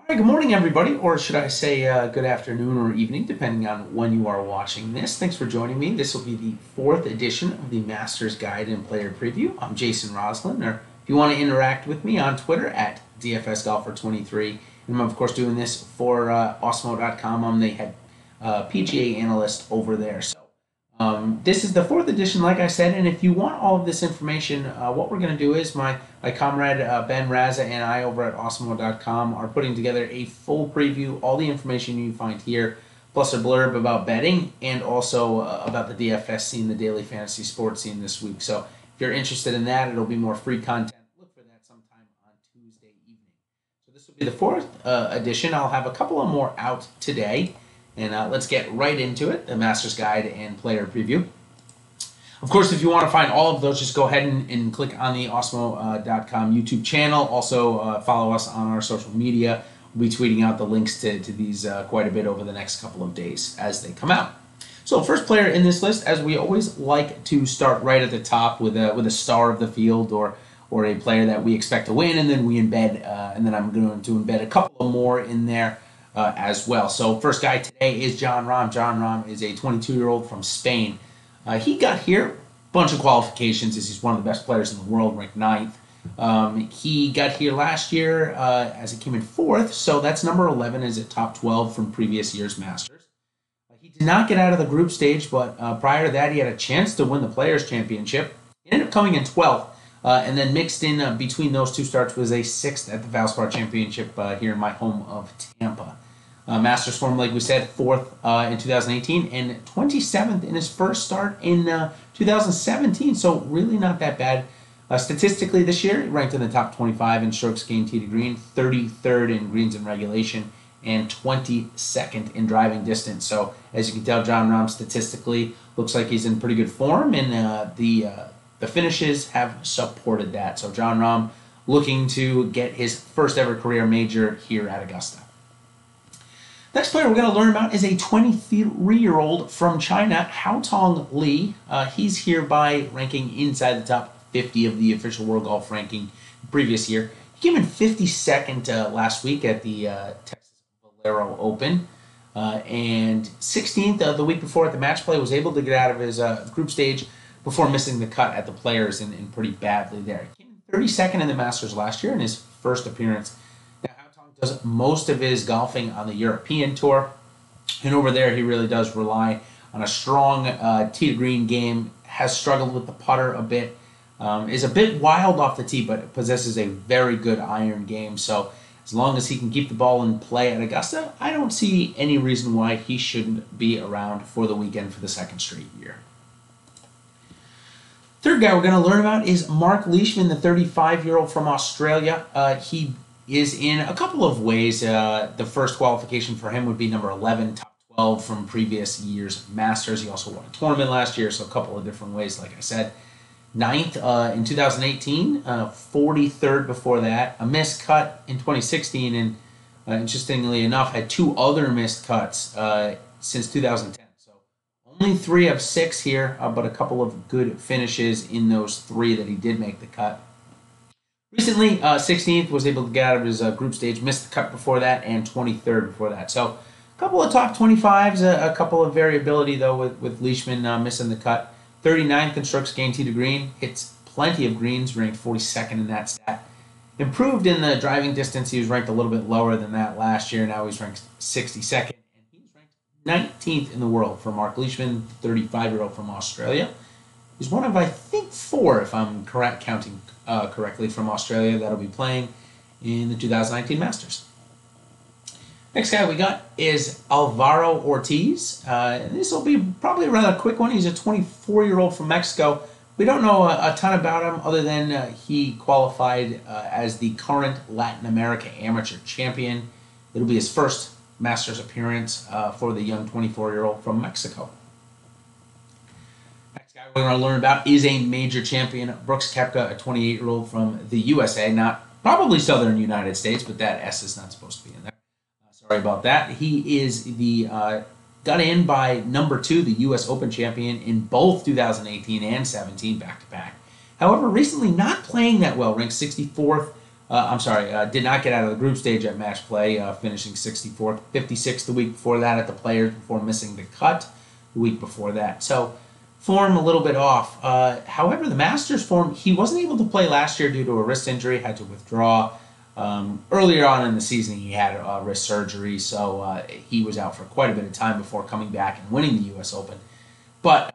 Hi, good morning, everybody, or should I say good afternoon or evening, depending on when you are watching this. Thanks for joining me. This will be the fourth edition of the Masters Guide and Player Preview. I'm Jason Roslin, or if you want to interact with me on Twitter at DFSGolfer23. And I'm, of course, doing this for Osmo.com. I'm the head PGA analyst over there. This is the fourth edition, like I said, and if you want all of this information, what we're going to do is my comrade Ben Raza and I over at Osmo.com are putting together a full preview, all the information you find here, plus a blurb about betting and also about the DFS scene, the daily fantasy sports scene this week. So if you're interested in that, it'll be more free content. Look for that sometime on Tuesday evening. So this will be the fourth edition. I'll have a couple of more out today. And let's get right into it, the Masters Guide and Player Preview. Of course, if you want to find all of those, just go ahead and click on the Osmo.com YouTube channel. Also, follow us on our social media. We'll be tweeting out the links to these quite a bit over the next couple of days as they come out. So, first player in this list, as we always like to start right at the top with a star of the field or a player that we expect to win, and then we embed, and then I'm going to embed a couple of more in there. As well. So first guy today is Jon Rahm. Jon Rahm is a 22-year-old from Spain. He got here, bunch of qualifications as he's one of the best players in the world, ranked 9th. He got here last year as he came in 4th, so that's number 11 as a top 12 from previous year's Masters. He did not get out of the group stage, but prior to that he had a chance to win the Players' Championship. He ended up coming in 12th. And then mixed in between those two starts was a 6th at the Valspar Championship here in my home of Tampa. Masters form, like we said, 4th in 2018 and 27th in his first start in 2017. So really not that bad. Statistically this year, he ranked in the top 25 in strokes gained tee to green, 33rd in greens in regulation, and 22nd in driving distance. So as you can tell, Jon Rahm statistically looks like he's in pretty good form, and the finishes have supported that. So Jon Rahm looking to get his first ever career major here at Augusta. Next player we're going to learn about is a 23-year-old from China, Haotong Li. He's here by ranking inside the top 50 of the official World Golf ranking previous year. He came in 52nd last week at the Texas Valero Open. And 16th the week before at the match play, was able to get out of his group stage before missing the cut at the Players and pretty badly there. He came in 32nd in the Masters last year in his first appearance. Now, Haotong does most of his golfing on the European Tour, and over there he really does rely on a strong tee to green game, has struggled with the putter a bit, is a bit wild off the tee, but possesses a very good iron game. So as long as he can keep the ball in play at Augusta, I don't see any reason why he shouldn't be around for the weekend for the second straight year. Third guy we're going to learn about is Marc Leishman, the 35-year-old from Australia. He is in a couple of ways. The first qualification for him would be number 11, top 12 from previous year's Masters. He also won a tournament last year, so a couple of different ways, like I said. 9th in 2018, 43rd before that, a missed cut in 2016, and interestingly enough, had 2 other missed cuts since 2010. Only 3 of 6 here, but a couple of good finishes in those 3 that he did make the cut. Recently, 16th, was able to get out of his group stage, missed the cut before that, and 23rd before that. So a couple of top 25s, a couple of variability, though, with Leishman missing the cut. 39th in strokes gained tee to green, hits plenty of greens, ranked 42nd in that stat. Improved in the driving distance, he was ranked a little bit lower than that last year, now he's ranked 62nd. 19th in the world for Marc Leishman, 35-year-old from Australia. He's one of, I think, 4, if I'm counting correctly, from Australia that'll be playing in the 2019 Masters. Next guy we got is Alvaro Ortiz. This will be probably a rather quick one. He's a 24-year-old from Mexico. We don't know a ton about him other than he qualified as the current Latin America Amateur Champion. It'll be his first Masters appearance for the young 24-year-old from Mexico. Next guy we're going to learn about is a major champion, Brooks Koepka, a 28-year-old from the USA, not probably southern United States, but that S is not supposed to be in there. Sorry about that. He is the got in by number 2, the U.S. Open champion in both 2018 and 17 back-to-back. However, recently not playing that well, ranked 64th Did not get out of the group stage at match play, finishing 64th, 56th the week before that at the Players before missing the cut the week before that. So form a little bit off. However, the Masters form, he wasn't able to play last year due to a wrist injury, had to withdraw. Earlier on in the season, he had wrist surgery, so he was out for quite a bit of time before coming back and winning the U.S. Open. But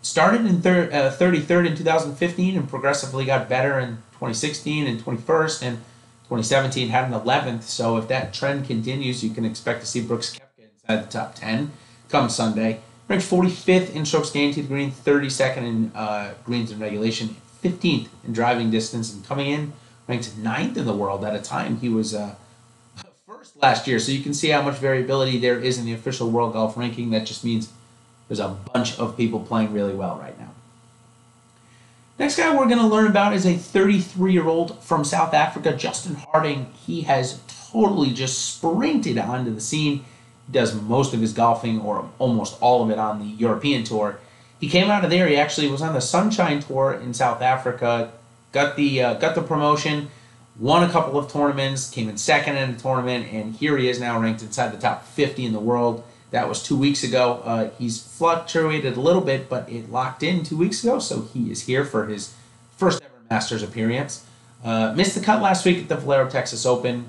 started in 33rd in 2015 and progressively got better in 2016 and 21st, and 2017 had an 11th. So if that trend continues, you can expect to see Brooks Koepka inside the top 10 come Sunday. Ranked 45th in strokes gained to the green, 32nd in greens in regulation, 15th in driving distance, and coming in ranked 9th in the world at a time. He was first last year, so you can see how much variability there is in the official world golf ranking. That just means there's a bunch of people playing really well right now. Next guy we're going to learn about is a 33-year-old from South Africa, Justin Harding. He has totally just sprinted onto the scene. He does most of his golfing, or almost all of it, on the European Tour. He came out of there. He actually was on the Sunshine Tour in South Africa, got the promotion, won a couple of tournaments, came in second in a tournament, and here he is now ranked inside the top 50 in the world. That was 2 weeks ago. He's fluctuated a little bit, but it locked in 2 weeks ago, so he is here for his first ever Masters appearance. Missed the cut last week at the Valero Texas Open.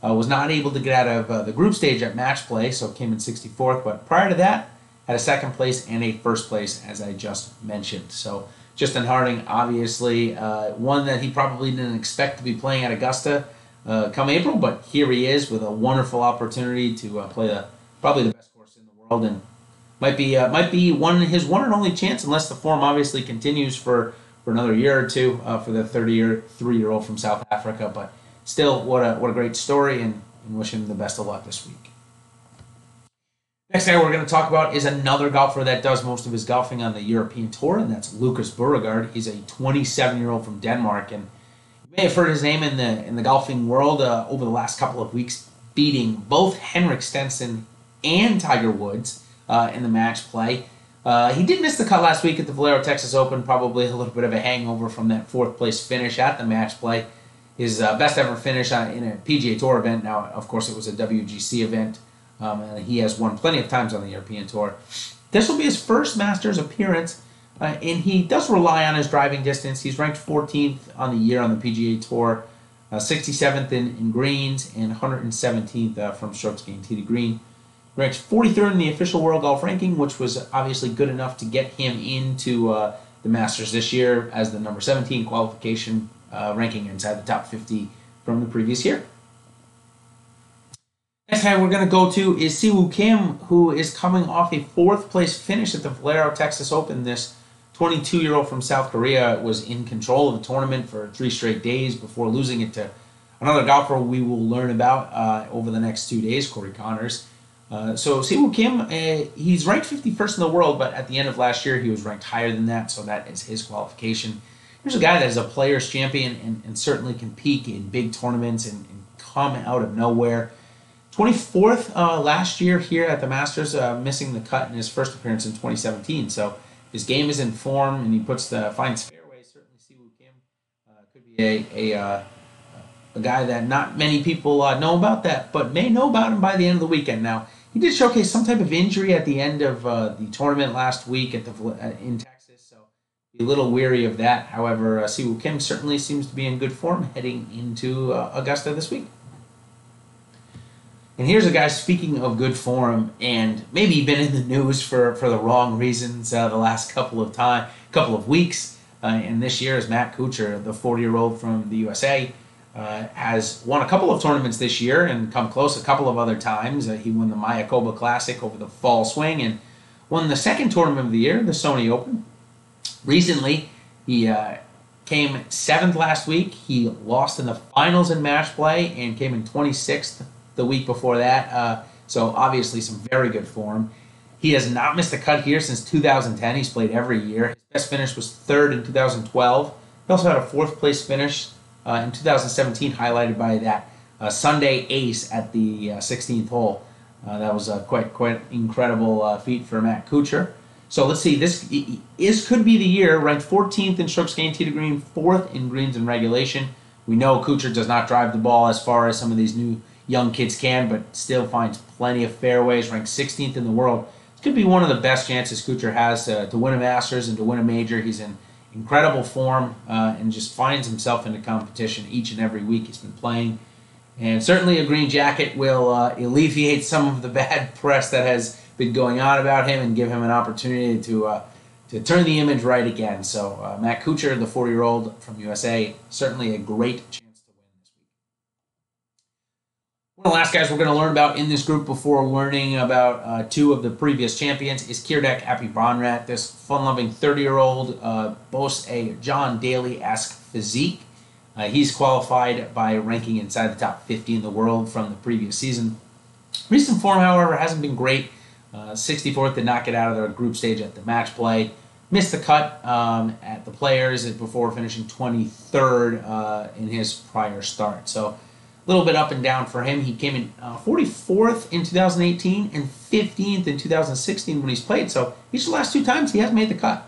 Was not able to get out of the group stage at match play, so came in 64th. But prior to that, had a second place and a first place, as I just mentioned. So Justin Harding, obviously, one that he probably didn't expect to be playing at Augusta come April, but here he is with a wonderful opportunity to play probably the best course in the world, and might be his one and only chance, unless the form obviously continues for another year or two for the 33-year-old from South Africa. But still, what a great story, and wish him the best of luck this week. Next guy we're going to talk about is another golfer that does most of his golfing on the European Tour, and that's Lukas Dauer. He's a 27-year-old from Denmark, and you may have heard his name in the golfing world over the last couple of weeks, beating both Henrik Stenson and Tiger Woods in the match play. He did miss the cut last week at the Valero Texas Open, probably a little bit of a hangover from that fourth place finish at the match play. His best ever finish in a PGA Tour event. Now, of course, it was a WGC event, and he has won plenty of times on the European Tour. This will be his first Masters appearance, and he does rely on his driving distance. He's ranked 14th on the year on the PGA Tour, 67th in greens, and 117th from strokes gained tee to green. Ranked 43rd in the official World Golf Ranking, which was obviously good enough to get him into the Masters this year as the number 17 qualification ranking inside the top 50 from the previous year. Next guy we're going to go to is Siwoo Kim, who is coming off a fourth place finish at the Valero Texas Open. This 22-year-old from South Korea was in control of the tournament for 3 straight days before losing it to another golfer we will learn about over the next 2 days, Corey Connors. So Siwoo Kim, he's ranked 51st in the world, but at the end of last year he was ranked higher than that, so that is his qualification. Here's a guy that is a player's champion and certainly can peak in big tournaments and come out of nowhere. 24th last year here at the Masters, missing the cut in his first appearance in 2017. So his game is in form, and he finds fairways. Certainly Siwoo Kim could be a guy that not many people know about, that, but may know about him by the end of the weekend. Now, he did showcase some type of injury at the end of the tournament last week in Texas, so be a little weary of that. However, Siwoo Kim certainly seems to be in good form heading into Augusta this week. And here's a guy, speaking of good form, and maybe been in the news for the wrong reasons the last couple of weeks, and this year is Matt Kuchar, the 40-year-old from the USA. Has won a couple of tournaments this year and come close a couple of other times. He won the Mayakoba Classic over the fall swing and won the second tournament of the year, the Sony Open. Recently, he came 7th last week. He lost in the finals in match play and came in 26th the week before that. So obviously some very good form. He has not missed a cut here since 2010. He's played every year. His best finish was 3rd in 2012. He also had a 4th place finish in 2017, highlighted by that Sunday ace at the 16th hole. That was a quite incredible feat for Matt Kuchar. So let's see, this could be the year. Ranked 14th in strokes gained tee to green, 4th in greens in regulation, We know Kuchar does not drive the ball as far as some of these new young kids can, but still finds plenty of fairways, ranked 16th in the world. It could be one of the best chances Kuchar has to win a Masters and to win a major. He's in incredible form and just finds himself in the competition each and every week he's been playing. And certainly a green jacket will alleviate some of the bad press that has been going on about him and give him an opportunity to turn the image right again. So Matt Kuchar, the 40-year-old from USA, certainly a great chance to win this week. One of the last guys we're going to learn about in this group before learning about two of the previous champions is Kiradech Aphibarnrat. This fun-loving 30-year-old boasts a John Daly-esque physique. He's qualified by ranking inside the top 50 in the world from the previous season. Recent form, however, hasn't been great. 64th did not get out of the group stage at the match play. Missed the cut at the Players before finishing 23rd in his prior start. So a little bit up and down for him. He came in 44th in 2018 and 15th in 2016 when he's played. So each of the last two times he has made the cut.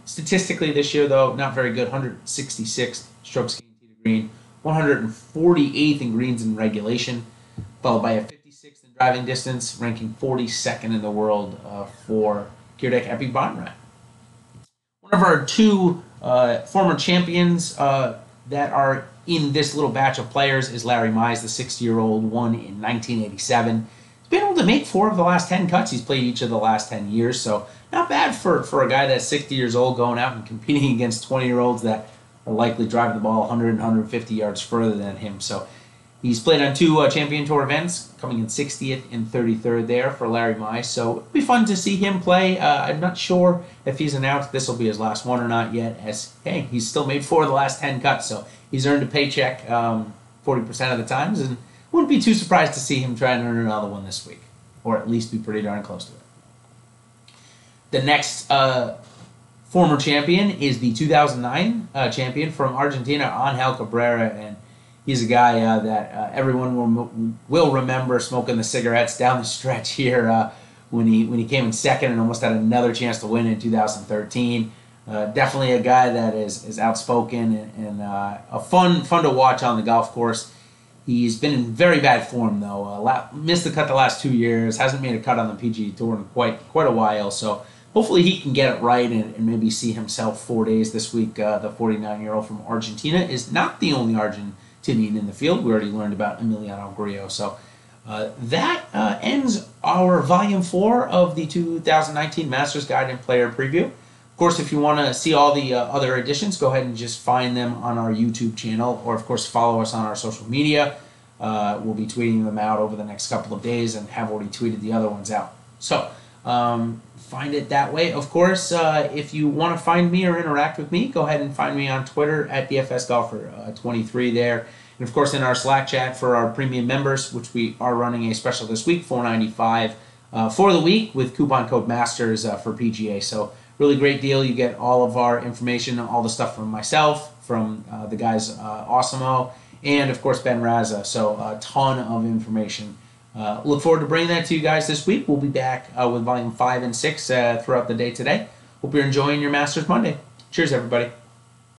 Statistically this year, though, not very good. 166th strokes gained tee to green, 148th in greens in regulation, followed by a 56th in driving distance, ranking 42nd in the world for Kiradech Aphibarnrat. One of our two former champions that are in this little batch of players is Larry Mize, the 60-year-old, won in 1987. He's been able to make 4 of the last 10 cuts. He's played each of the last 10 years, so not bad for a guy that's 60 years old going out and competing against 20-year-olds that are likely driving the ball 100 and 150 yards further than him. So he's played on 2 Champion Tour events, coming in 60th and 33rd there for Larry Mize. So it'll be fun to see him play. I'm not sure if he's announced this will be his last one or not yet, as, hey, he's still made 4 of the last 10 cuts, so he's earned a paycheck 40% of the times, and wouldn't be too surprised to see him try and earn another one this week, or at least be pretty darn close to it. The next former champion is the 2009 champion from Argentina, Angel Cabrera, and he's a guy that everyone will remember smoking the cigarettes down the stretch here when he came in second and almost had another chance to win in 2013. Definitely a guy that is outspoken and a fun to watch on the golf course. He's been in very bad form though. Missed the cut the last 2 years. Hasn't made a cut on the PGA Tour in quite a while. So hopefully he can get it right and maybe see himself 4 days this week. The 49-year-old from Argentina is not the only Argentinian in the field. We already learned about Emiliano Grillo. So that ends our Volume 4 of the 2019 Masters Guide and Player Preview. Of course, if you want to see all the other editions, go ahead and just find them on our YouTube channel, or of course follow us on our social media. We'll be tweeting them out over the next couple of days and have already tweeted the other ones out. So find it that way. Of course, if you want to find me or interact with me, go ahead and find me on Twitter at DFSGolfer23 there. And of course, in our Slack chat for our premium members, which we are running a special this week, $4.95 for the week with coupon code MASTERS for PGA. So really great deal. You get all of our information, all the stuff from myself, from the guys Awesomeo, and of course Ben Raza. So a ton of information. Look forward to bringing that to you guys this week. We'll be back with Volume 5 and 6 throughout the day today. Hope you're enjoying your Masters Monday. Cheers, everybody.